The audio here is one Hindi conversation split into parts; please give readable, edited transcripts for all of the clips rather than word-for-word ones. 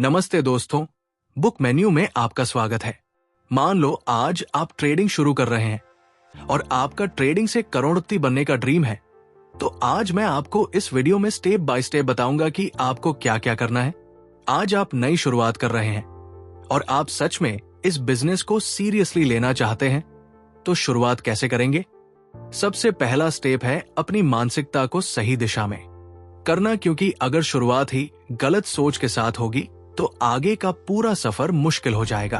नमस्ते दोस्तों, बुक मेन्यू में आपका स्वागत है। मान लो आज आप ट्रेडिंग शुरू कर रहे हैं और आपका ट्रेडिंग से करोड़पति बनने का ड्रीम है। तो आज मैं आपको इस वीडियो में स्टेप बाय स्टेप बताऊंगा कि आपको क्या क्या करना है। आज आप नई शुरुआत कर रहे हैं और आप सच में इस बिजनेस को सीरियसली लेना चाहते हैं, तो शुरुआत कैसे करेंगे? सबसे पहला स्टेप है अपनी मानसिकता को सही दिशा में करना, क्योंकि अगर शुरुआत ही गलत सोच के साथ होगी तो आगे का पूरा सफर मुश्किल हो जाएगा।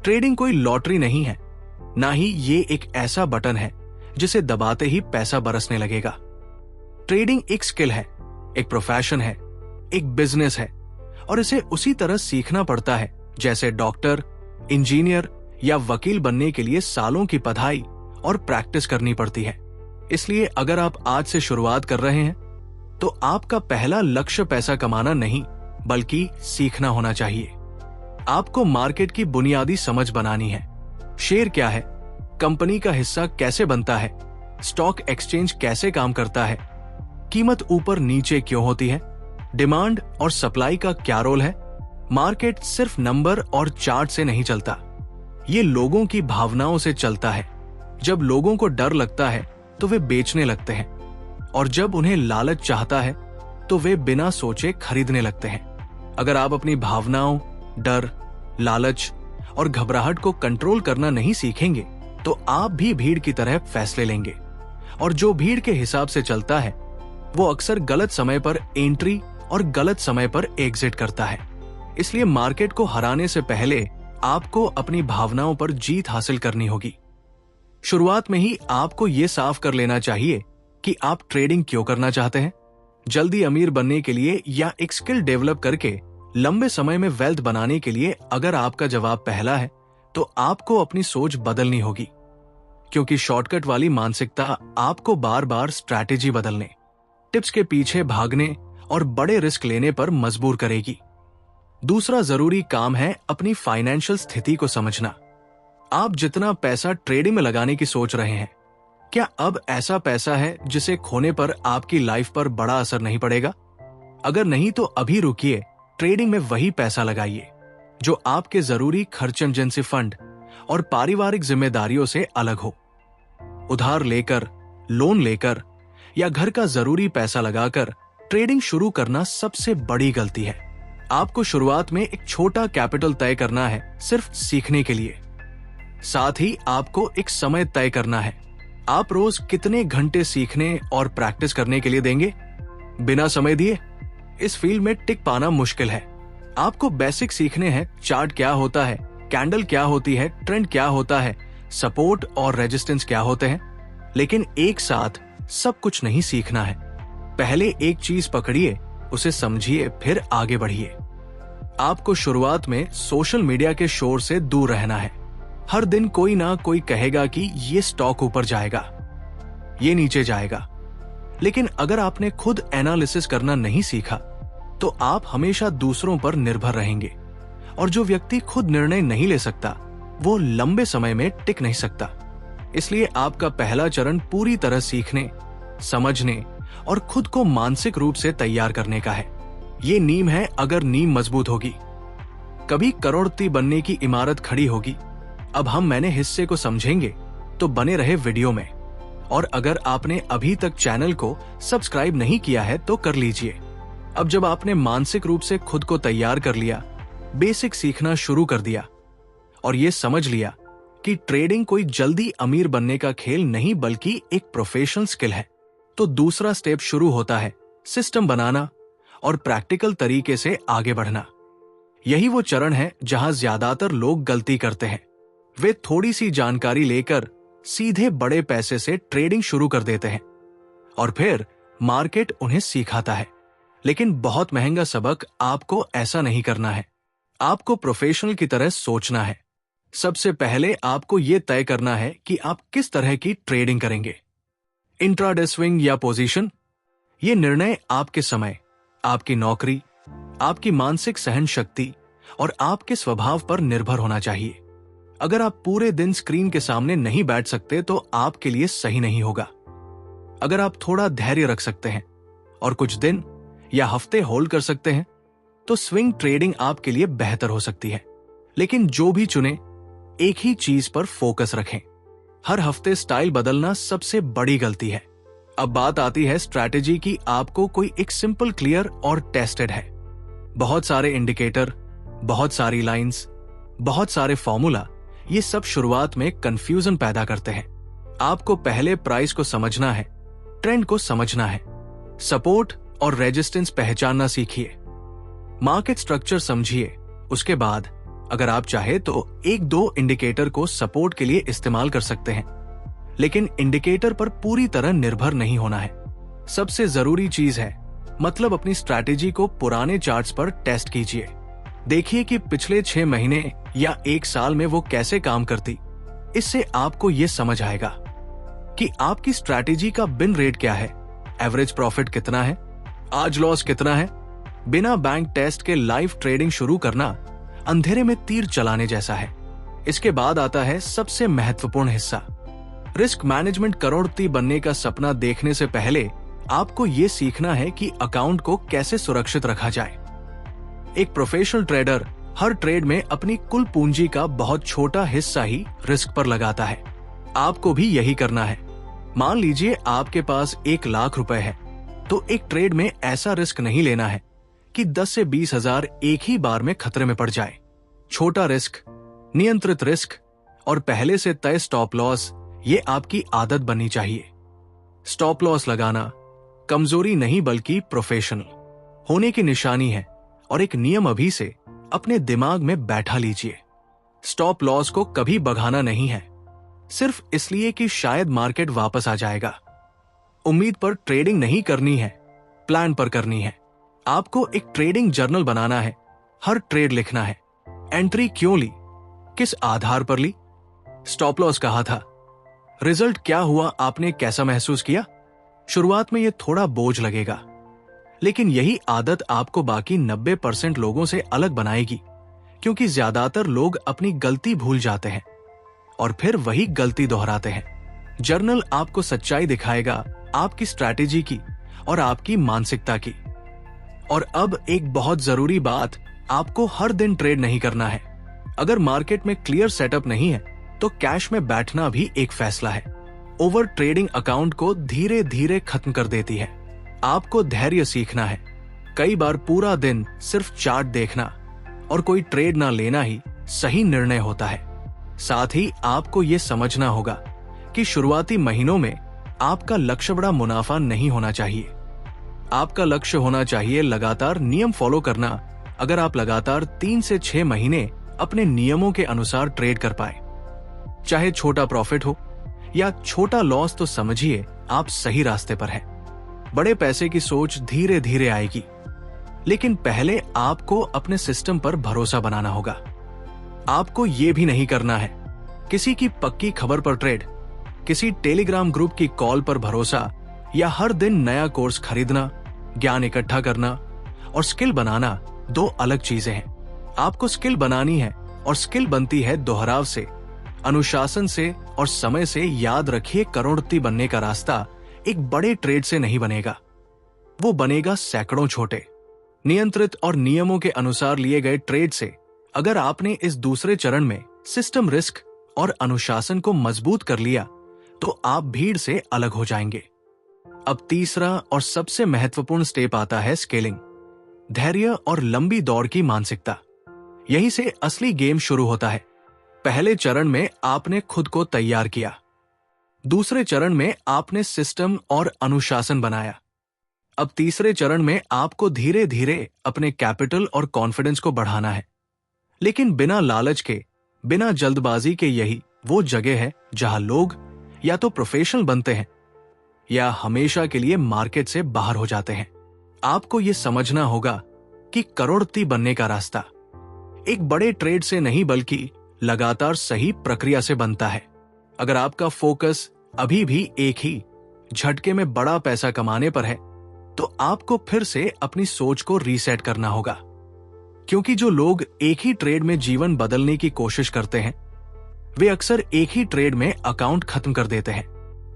ट्रेडिंग कोई लॉटरी नहीं है, ना ही ये एक ऐसा बटन है जिसे दबाते ही पैसा बरसने लगेगा। ट्रेडिंग एक स्किल है, एक प्रोफेशन है, एक बिजनेस है और इसे उसी तरह सीखना पड़ता है जैसे डॉक्टर, इंजीनियर या वकील बनने के लिए सालों की पढ़ाई और प्रैक्टिस करनी पड़ती है। इसलिए अगर आप आज से शुरुआत कर रहे हैं तो आपका पहला लक्ष्य पैसा कमाना नहीं बल्कि सीखना होना चाहिए। आपको मार्केट की बुनियादी समझ बनानी है। शेयर क्या है, कंपनी का हिस्सा कैसे बनता है, स्टॉक एक्सचेंज कैसे काम करता है, कीमत ऊपर नीचे क्यों होती है, डिमांड और सप्लाई का क्या रोल है। मार्केट सिर्फ नंबर और चार्ट से नहीं चलता, ये लोगों की भावनाओं से चलता है। जब लोगों को डर लगता है तो वे बेचने लगते हैं और जब उन्हें लालच चाहता है तो वे बिना सोचे खरीदने लगते हैं। अगर आप अपनी भावनाओं, डर, लालच और घबराहट को कंट्रोल करना नहीं सीखेंगे तो आप भी भीड़ की तरह फैसले लेंगे, और जो भीड़ के हिसाब से चलता है वो अक्सर गलत समय पर एंट्री और गलत समय पर एग्जिट करता है। इसलिए मार्केट को हराने से पहले आपको अपनी भावनाओं पर जीत हासिल करनी होगी। शुरुआत में ही आपको ये साफ कर लेना चाहिए कि आप ट्रेडिंग क्यों करना चाहते हैं। जल्दी अमीर बनने के लिए या एक स्किल डेवलप करके लंबे समय में वेल्थ बनाने के लिए? अगर आपका जवाब पहला है तो आपको अपनी सोच बदलनी होगी, क्योंकि शॉर्टकट वाली मानसिकता आपको बार बार स्ट्रैटेजी बदलने, टिप्स के पीछे भागने और बड़े रिस्क लेने पर मजबूर करेगी। दूसरा जरूरी काम है अपनी फाइनेंशियल स्थिति को समझना। आप जितना पैसा ट्रेडिंग में लगाने की सोच रहे हैं, क्या अब ऐसा पैसा है जिसे खोने पर आपकी लाइफ पर बड़ा असर नहीं पड़ेगा? अगर नहीं तो अभी रुकिए, ट्रेडिंग में वही पैसा लगाइए जो आपके जरूरी खर्चन जैसे फंड और पारिवारिक जिम्मेदारियों से अलग हो। उधार लेकर, लोन लेकर या घर का जरूरी पैसा लगाकर ट्रेडिंग शुरू करना सबसे बड़ी गलती है। आपको शुरुआत में एक छोटा कैपिटल तय करना है, सिर्फ सीखने के लिए। साथ ही आपको एक समय तय करना है, आप रोज कितने घंटे सीखने और प्रैक्टिस करने के लिए देंगे। बिना समय दिए इस फील्ड में टिक पाना मुश्किल है। आपको बेसिक सीखने हैं, चार्ट क्या होता है, कैंडल क्या होती है, ट्रेंड क्या होता है, सपोर्ट और रेजिस्टेंस क्या होते हैं। लेकिन एक साथ सब कुछ नहीं सीखना है। पहले एक चीज पकड़िए, उसे समझिए, फिर आगे बढ़िए। आपको शुरुआत में सोशल मीडिया के शोर से दूर रहना है। हर दिन कोई ना कोई कहेगा कि ये स्टॉक ऊपर जाएगा, ये नीचे जाएगा, लेकिन अगर आपने खुद एनालिसिस करना नहीं सीखा तो आप हमेशा दूसरों पर निर्भर रहेंगे, और जो व्यक्ति खुद निर्णय नहीं ले सकता वो लंबे समय में टिक नहीं सकता। इसलिए आपका पहला चरण पूरी तरह सीखने, समझने और खुद को मानसिक रूप से तैयार करने का है। ये नींव है, अगर नींव मजबूत होगी कभी करोड़पति बनने की इमारत खड़ी होगी। अब मैंने हिस्से को समझेंगे, तो बने रहे वीडियो में। और अगर आपने अभी तक चैनल को सब्सक्राइब नहीं किया है तो कर लीजिए। अब जब आपने मानसिक रूप से खुद को तैयार कर लिया, बेसिक सीखना शुरू कर दिया और ये समझ लिया कि ट्रेडिंग कोई जल्दी अमीर बनने का खेल नहीं बल्कि एक प्रोफेशनल स्किल है, तो दूसरा स्टेप शुरू होता है सिस्टम बनाना और प्रैक्टिकल तरीके से आगे बढ़ना। यही वो चरण है जहां ज्यादातर लोग गलती करते हैं। वे थोड़ी सी जानकारी लेकर सीधे बड़े पैसे से ट्रेडिंग शुरू कर देते हैं और फिर मार्केट उन्हें सिखाता है। लेकिन बहुत महंगा सबक। आपको ऐसा नहीं करना है। आपको प्रोफेशनल की तरह सोचना है। सबसे पहले आपको यह तय करना है कि आप किस तरह की ट्रेडिंग करेंगे, इंट्राडे स्विंग या पोजीशन। ये निर्णय आपके समय, आपकी नौकरी, आपकी मानसिक सहन शक्ति और आपके स्वभाव पर निर्भर होना चाहिए। अगर आप पूरे दिन स्क्रीन के सामने नहीं बैठ सकते तो आपके लिए सही नहीं होगा। अगर आप थोड़ा धैर्य रख सकते हैं और कुछ दिन या हफ्ते होल्ड कर सकते हैं तो स्विंग ट्रेडिंग आपके लिए बेहतर हो सकती है। लेकिन जो भी चुने, एक ही चीज पर फोकस रखें। हर हफ्ते स्टाइल बदलना सबसे बड़ी गलती है। अब बात आती है स्ट्रैटेजी की। आपको कोई एक सिंपल, क्लियर और टेस्टेड है। बहुत सारे इंडिकेटर, बहुत सारी लाइंस, बहुत सारे फॉर्मूला, ये सब शुरुआत में कंफ्यूजन पैदा करते हैं। आपको पहले प्राइस को समझना है, ट्रेंड को समझना है, सपोर्ट और रेजिस्टेंस पहचानना सीखिए, मार्केट स्ट्रक्चर समझिए। उसके बाद अगर आप चाहे तो एक दो इंडिकेटर को सपोर्ट के लिए इस्तेमाल कर सकते हैं, लेकिन इंडिकेटर पर पूरी तरह निर्भर नहीं होना है। सबसे जरूरी चीज है, मतलब अपनी स्ट्रैटेजी को पुराने चार्ट्स पर टेस्ट कीजिए। देखिए कि पिछले 6 महीने या 1 साल में वो कैसे काम करती। इससे आपको ये समझ आएगा कि आपकी स्ट्रैटेजी का बिन रेट क्या है, एवरेज प्रॉफिट कितना है, आज लॉस कितना है। बिना बैंक टेस्ट के लाइव ट्रेडिंग शुरू करना अंधेरे में तीर चलाने जैसा है। इसके बाद आता है सबसे महत्वपूर्ण हिस्सा, रिस्क मैनेजमेंट। करोड़पति बनने का सपना देखने से पहले आपको ये सीखना है कि अकाउंट को कैसे सुरक्षित रखा जाए। एक प्रोफेशनल ट्रेडर हर ट्रेड में अपनी कुल पूंजी का बहुत छोटा हिस्सा ही रिस्क पर लगाता है। आपको भी यही करना है। मान लीजिए आपके पास 1 लाख रुपए है, तो एक ट्रेड में ऐसा रिस्क नहीं लेना है कि 10 से 20 हजार एक ही बार में खतरे में पड़ जाए। छोटा रिस्क, नियंत्रित रिस्क और पहले से तय स्टॉप लॉस, ये आपकी आदत बननी चाहिए। स्टॉप लॉस लगाना कमजोरी नहीं बल्कि प्रोफेशनल होने की निशानी है, और एक नियम अभी से अपने दिमाग में बैठा लीजिए। स्टॉप लॉस को कभी बढ़ाना नहीं है, सिर्फ इसलिए कि शायद मार्केट वापस आ जाएगा। उम्मीद पर ट्रेडिंग नहीं करनी है, प्लान पर करनी है। आपको एक ट्रेडिंग जर्नल बनाना है, हर ट्रेड लिखना है। एंट्री क्यों ली, किस आधार पर ली, स्टॉप लॉस कहा था, रिजल्ट क्या हुआ, आपने कैसा महसूस किया। शुरुआत में यह थोड़ा बोझ लगेगा, लेकिन यही आदत आपको बाकी 90% लोगों से अलग बनाएगी, क्योंकि ज्यादातर लोग अपनी गलती भूल जाते हैं और फिर वही गलती दोहराते हैं। जर्नल आपको सच्चाई दिखाएगा, आपकी स्ट्रैटेजी की और आपकी मानसिकता की। और अब एक बहुत जरूरी बात, आपको हर दिन ट्रेड नहीं करना है। अगर मार्केट में क्लियर सेटअप नहीं है तो कैश में बैठना भी एक फैसला है। ओवर ट्रेडिंग अकाउंट को धीरे धीरे खत्म कर देती है। आपको धैर्य सीखना है। कई बार पूरा दिन सिर्फ चार्ट देखना और कोई ट्रेड ना लेना ही सही निर्णय होता है। साथ ही आपको ये समझना होगा कि शुरुआती महीनों में आपका लक्ष्य बड़ा मुनाफा नहीं होना चाहिए। आपका लक्ष्य होना चाहिए लगातार नियम फॉलो करना। अगर आप लगातार 3 से 6 महीने अपने नियमों के अनुसार ट्रेड कर पाए, चाहे छोटा प्रॉफिट हो या छोटा लॉस, तो समझिए आप सही रास्ते पर हैं। बड़े पैसे की सोच धीरे धीरे आएगी, लेकिन पहले आपको अपने सिस्टम पर भरोसा बनाना होगा। आपको यह भी नहीं करना है किसी की पक्की खबर पर ट्रेड, किसी टेलीग्राम ग्रुप की कॉल पर भरोसा, या हर दिन नया कोर्स खरीदना। ज्ञान इकट्ठा करना और स्किल बनाना 2 अलग चीजें हैं। आपको स्किल बनानी है और स्किल बनती है दोहराव से, अनुशासन से और समय से। याद रखिए, करोड़पति बनने का रास्ता एक बड़े ट्रेड से नहीं बनेगा, वो बनेगा सैकड़ों छोटे, नियंत्रित और नियमों के अनुसार लिए गए ट्रेड से। अगर आपने इस दूसरे चरण में सिस्टम, रिस्क और अनुशासन को मजबूत कर लिया तो आप भीड़ से अलग हो जाएंगे। अब तीसरा और सबसे महत्वपूर्ण स्टेप आता है स्केलिंग, धैर्य और लंबी दौड़ की मानसिकता। यहीं से असली गेम शुरू होता है। पहले चरण में आपने खुद को तैयार किया, दूसरे चरण में आपने सिस्टम और अनुशासन बनाया। अब तीसरे चरण में आपको धीरे धीरे अपने कैपिटल और कॉन्फिडेंस को बढ़ाना है, लेकिन बिना लालच के, बिना जल्दबाजी के। यही वो जगह है जहां लोग या तो प्रोफेशनल बनते हैं या हमेशा के लिए मार्केट से बाहर हो जाते हैं। आपको यह समझना होगा कि करोड़पति बनने का रास्ता एक बड़े ट्रेड से नहीं बल्कि लगातार सही प्रक्रिया से बनता है। अगर आपका फोकस अभी भी एक ही झटके में बड़ा पैसा कमाने पर है, तो आपको फिर से अपनी सोच को रीसेट करना होगा, क्योंकि जो लोग एक ही ट्रेड में जीवन बदलने की कोशिश करते हैं, वे अक्सर एक ही ट्रेड में अकाउंट खत्म कर देते हैं।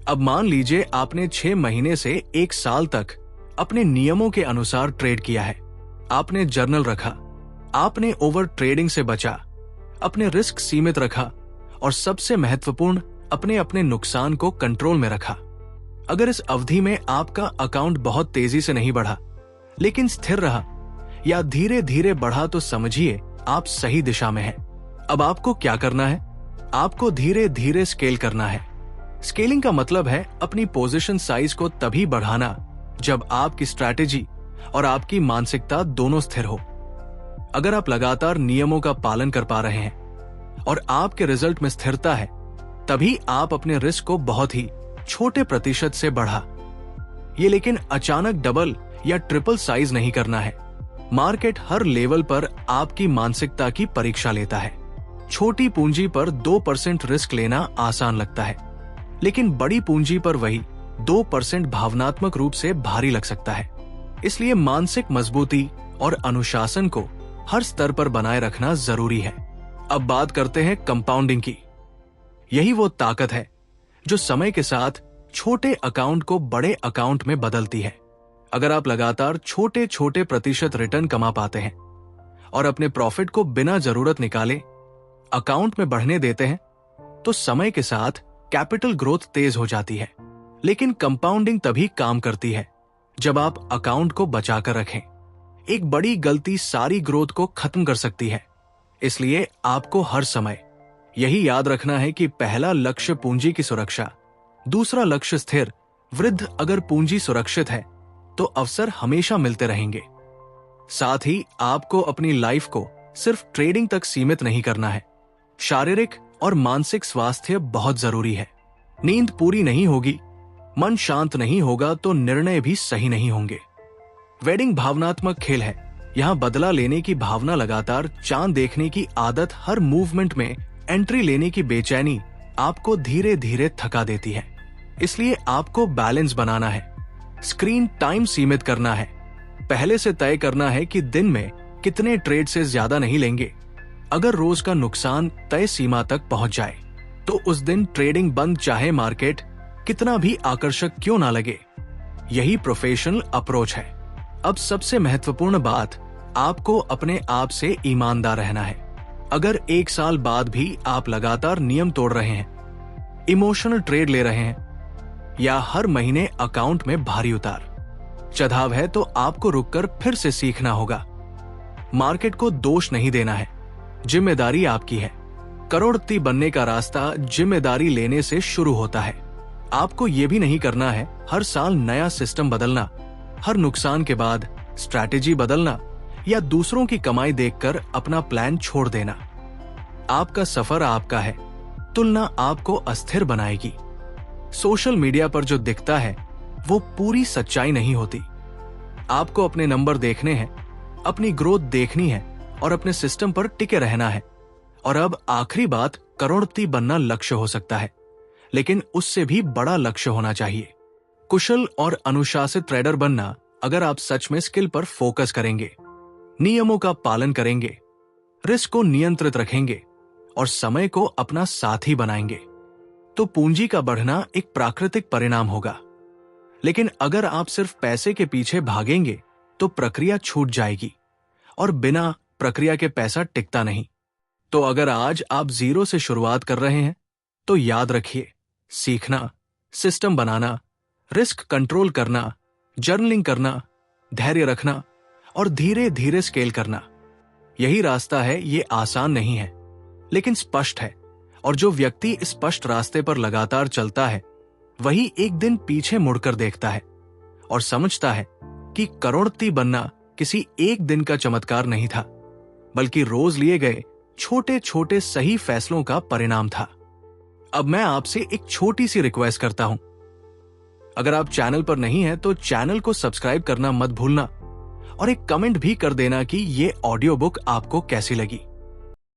अब मान लीजिए आपने 6 महीने से 1 साल तक अपने नियमों के अनुसार ट्रेड किया है। आपने जर्नल रखा, आपने ओवर ट्रेडिंग से बचा, अपने रिस्क सीमित रखा और सबसे महत्वपूर्ण अपने अपने नुकसान को कंट्रोल में रखा। अगर इस अवधि में आपका अकाउंट बहुत तेजी से नहीं बढ़ा लेकिन स्थिर रहा या धीरे धीरे बढ़ा तो समझिए आप सही दिशा में हैं। अब आपको क्या करना है? आपको धीरे धीरे स्केल करना है। स्केलिंग का मतलब है अपनी पोजीशन साइज को तभी बढ़ाना जब आपकी स्ट्रैटेजी और आपकी मानसिकता दोनों स्थिर हो। अगर आप लगातार नियमों का पालन कर पा रहे हैं और आपके रिजल्ट में स्थिरता है, तभी आप अपने रिस्क को बहुत ही छोटे प्रतिशत से बढ़ा। ये लेकिन अचानक डबल या ट्रिपल साइज नहीं करना है। मार्केट हर लेवल पर आपकी मानसिकता की परीक्षा लेता है। छोटी पूंजी पर 2% रिस्क लेना आसान लगता है, लेकिन बड़ी पूंजी पर वही 2% भावनात्मक रूप से भारी लग सकता है। इसलिए मानसिक मजबूती और अनुशासन को हर स्तर पर बनाए रखना जरूरी है। अब बात करते हैं कंपाउंडिंग की। यही वो ताकत है जो समय के साथ छोटे अकाउंट को बड़े अकाउंट में बदलती है। अगर आप लगातार छोटे छोटे प्रतिशत रिटर्न कमा पाते हैं और अपने प्रॉफिट को बिना जरूरत निकाले अकाउंट में बढ़ने देते हैं, तो समय के साथ कैपिटल ग्रोथ तेज हो जाती है। लेकिन कंपाउंडिंग तभी काम करती है जब आप अकाउंट को बचाकर रखें। एक बड़ी गलती सारी ग्रोथ को खत्म कर सकती है। इसलिए आपको हर समय यही याद रखना है कि पहला लक्ष्य पूंजी की सुरक्षा, दूसरा लक्ष्य स्थिर वृद्धि। अगर पूंजी सुरक्षित है तो अवसर हमेशा मिलते रहेंगे। साथ ही आपको अपनी लाइफ को सिर्फ ट्रेडिंग तक सीमित नहीं करना है। शारीरिक और मानसिक स्वास्थ्य बहुत जरूरी है। नींद पूरी नहीं होगी, मन शांत नहीं होगा तो निर्णय भी सही नहीं होंगे। वेडिंग भावनात्मक खेल है। यहां बदला लेने की भावना, लगातार चांद देखने की आदत, हर मूवमेंट में एंट्री लेने की बेचैनी आपको धीरे धीरे थका देती है। इसलिए आपको बैलेंस बनाना है। स्क्रीन टाइम सीमित करना है। पहले से तय करना है कि दिन में कितने ट्रेड से ज्यादा नहीं लेंगे। अगर रोज का नुकसान तय सीमा तक पहुंच जाए तो उस दिन ट्रेडिंग बंद, चाहे मार्केट कितना भी आकर्षक क्यों ना लगे। यही प्रोफेशनल अप्रोच है। अब सबसे महत्वपूर्ण बात, आपको अपने आप से ईमानदार रहना है। अगर 1 साल बाद भी आप लगातार नियम तोड़ रहे हैं, इमोशनल ट्रेड ले रहे हैं या हर महीने अकाउंट में भारी उतार चढ़ाव है, तो आपको रुककर फिर से सीखना होगा। मार्केट को दोष नहीं देना है, जिम्मेदारी आपकी है। करोड़पति बनने का रास्ता जिम्मेदारी लेने से शुरू होता है। आपको यह भी नहीं करना है हर साल नया सिस्टम बदलना, हर नुकसान के बाद स्ट्रैटेजी बदलना या दूसरों की कमाई देखकर अपना प्लान छोड़ देना। आपका सफर आपका है, तुलना आपको अस्थिर बनाएगी। सोशल मीडिया पर जो दिखता है वो पूरी सच्चाई नहीं होती। आपको अपने नंबर देखने हैं, अपनी ग्रोथ देखनी है और अपने सिस्टम पर टिके रहना है। और अब आखिरी बात, करोड़पति बनना लक्ष्य हो सकता है, लेकिन उससे भी बड़ा लक्ष्य होना चाहिए। कुशल और अनुशासित ट्रेडर बनना। अगर आप सच में स्किल पर फोकस करेंगे, नियमों का पालन करेंगे, रिस्क को नियंत्रित रखेंगे और समय को अपना साथी बनाएंगे, तो पूंजी का बढ़ना एक प्राकृतिक परिणाम होगा। लेकिन अगर आप सिर्फ पैसे के पीछे भागेंगे तो प्रक्रिया छूट जाएगी और बिना प्रक्रिया के पैसा टिकता नहीं। तो अगर आज आप 0 से शुरुआत कर रहे हैं तो याद रखिए, सीखना, सिस्टम बनाना, रिस्क कंट्रोल करना, जर्नलिंग करना, धैर्य रखना और धीरे धीरे स्केल करना, यही रास्ता है। ये आसान नहीं है लेकिन स्पष्ट है, और जो व्यक्ति इस स्पष्ट रास्ते पर लगातार चलता है वही एक दिन पीछे मुड़कर देखता है और समझता है कि करोड़पति बनना किसी एक दिन का चमत्कार नहीं था, बल्कि रोज लिए गए छोटे छोटे सही फैसलों का परिणाम था। अब मैं आपसे एक छोटी सी रिक्वेस्ट करता हूं, अगर आप चैनल पर नहीं हैं तो चैनल को सब्सक्राइब करना मत भूलना और एक कमेंट भी कर देना कि ये ऑडियो बुक आपको कैसी लगी।